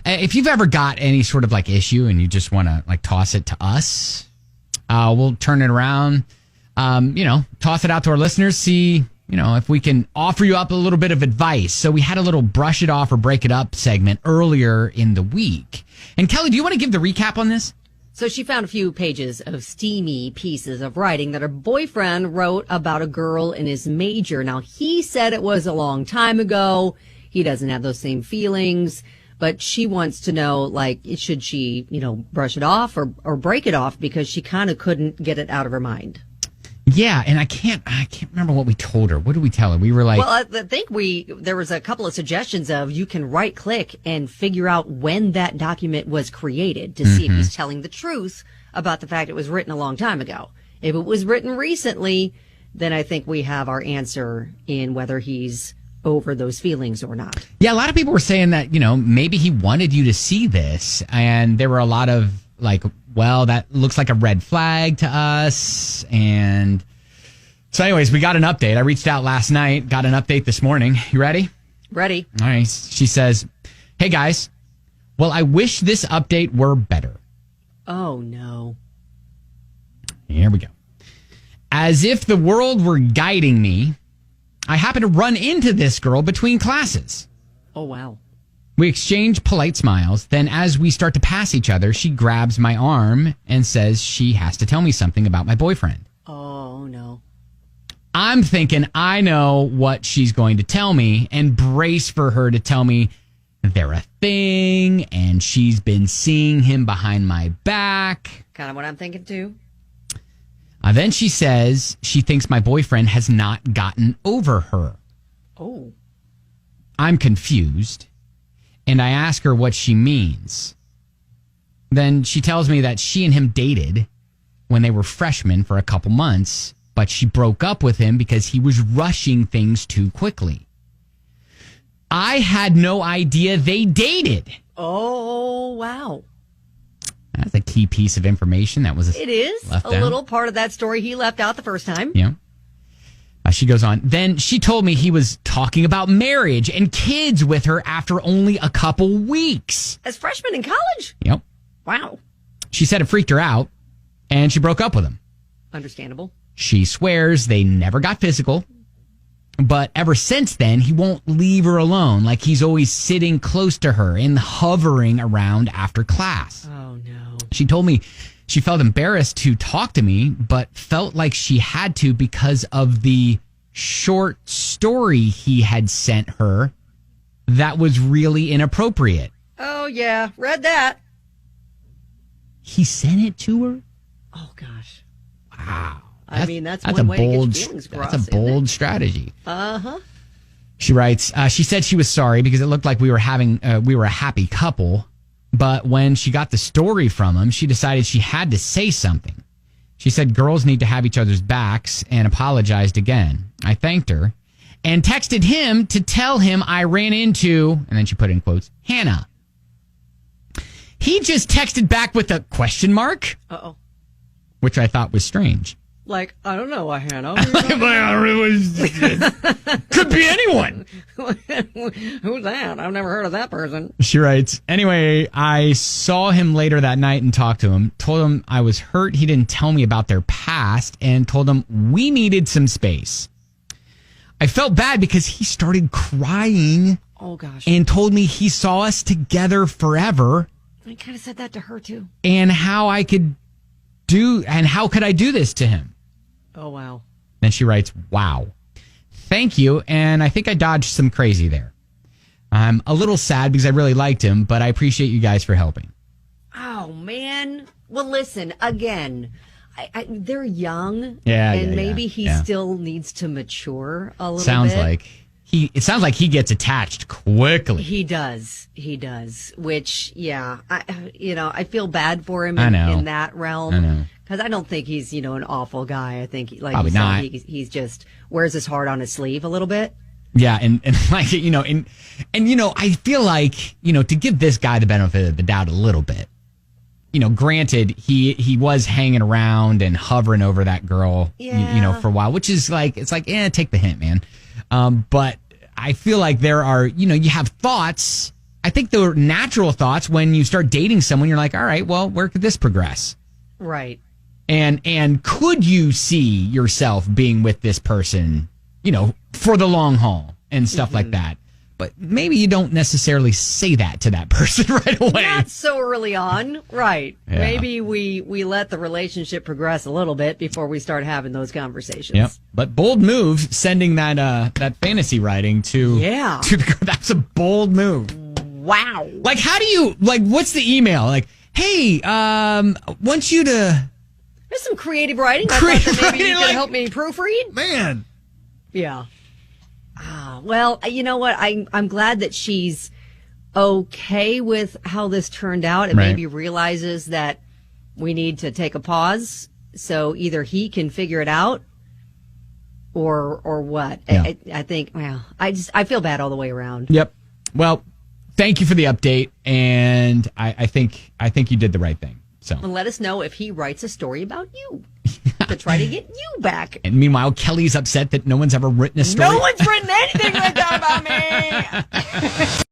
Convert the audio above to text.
If you've ever got any sort of like issue and you just want to like toss it to us, we'll turn it around, toss it out to our listeners, see, if we can offer you up a little bit of advice. So we had a little brush it off or break it up segment earlier in the week. And Kelly, do you want to give the recap on this? So she found a few pages of steamy pieces of writing that her boyfriend wrote about a girl in his major. Now, he said it was a long time ago. He doesn't have those same feelings, but she wants to know, like, should she, brush it off or break it off because she kind of couldn't get it out of her mind. Yeah, and I can't remember what we told her. What did we tell her? We were like... Well, I think there was a couple of suggestions of you can right-click and figure out when that document was created to see if he's telling the truth about the fact it was written a long time ago. If it was written recently, then I think we have our answer in whether he's over those feelings or not. Yeah, a lot of people were saying that, maybe he wanted you to see this, and there were a lot of like, well, that looks like a red flag to us. And so anyways, we got an update. I reached out last night, got an update this morning. You ready? Ready. All right. She says, hey guys, well, I wish this update were better. Oh no. Here we go. As if the world were guiding me, I happened to run into this girl between classes. Oh, wow. We exchange polite smiles. Then as we start to pass each other, she grabs my arm and says she has to tell me something about my boyfriend. Oh, no. I'm thinking I know what she's going to tell me and brace for her to tell me they're a thing and she's been seeing him behind my back. Kind of what I'm thinking, too. Then she says she thinks my boyfriend has not gotten over her. Oh. I'm confused. And I ask her what she means. Then she tells me that she and him dated when they were freshmen for a couple months, but she broke up with him because he was rushing things too quickly. I had no idea they dated. Oh, wow. That's a key piece of information that was It is left a out. little part of that story he left out the first time. Yeah. She goes on. Then she told me he was talking about marriage and kids with her after only a couple weeks. As freshmen in college? Yep. Wow. She said it freaked her out, and she broke up with him. Understandable. She swears they never got physical, but ever since then, he won't leave her alone. Like he's always sitting close to her and hovering around after class. Oh, no. She told me she felt embarrassed to talk to me, but felt like she had to because of the short story he had sent her that was really inappropriate. Oh, yeah. Read that. He sent it to her? Oh, gosh. Wow. I mean, that's one way to get your feelings across. That's a bold strategy. Uh-huh. She writes, she said she was sorry because it looked like we were a happy couple. But when she got the story from him, she decided she had to say something. She said girls need to have each other's backs and apologized again. I thanked her and texted him to tell him I ran into, and then she put in quotes, Hannah. He just texted back with a question mark. Uh-oh. Which I thought was strange. Like, I don't know, Hannah. Could be anyone. Who's that? I've never heard of that person. She writes, anyway, I saw him later that night and talked to him. Told him I was hurt he didn't tell me about their past and told him we needed some space. I felt bad because he started crying. Oh, gosh. And told me he saw us together forever. I kind of said that to her, too. And how could I do this to him? Oh, wow. Then she writes, wow. Thank you, and I think I dodged some crazy there. I'm a little sad because I really liked him, but I appreciate you guys for helping. Oh, man. Well, listen, again, they're young, yeah, and maybe he still needs to mature a little bit. It sounds like he gets attached quickly. He does, which, yeah, I feel bad for him in that realm. I know. Because I don't think he's, an awful guy. I think, like probably you said, not. He's just wears his heart on his sleeve a little bit. Yeah, and like, I feel like, to give this guy the benefit of the doubt a little bit, granted, he was hanging around and hovering over that girl, for a while, which is like, it's like, take the hint, man. But I feel like there are, you have thoughts I think the natural thoughts when you start dating someone, you're like, all right, well, where could this progress? Right. And could you see yourself being with this person, for the long haul and stuff like that? But maybe you don't necessarily say that to that person right away. Not so early on. Right. Yeah. Maybe we let the relationship progress a little bit before we start having those conversations. Yep. But bold move, sending that fantasy writing to the girl. That's a bold move. Wow. Like, how do you, what's the email? Like, hey, want you to... There's some creative writing. I thought that maybe you could help me proofread. Man. Yeah. Well, you know what? I'm glad that she's okay with how this turned out and maybe realizes that we need to take a pause so either he can figure it out or what. Yeah. I think, I feel bad all the way around. Yep. Well, thank you for the update, and I think you did the right thing. So, and let us know if he writes a story about you to try to get you back. And meanwhile, Kelly's upset that no one's ever written a story. No one's written anything like that about me.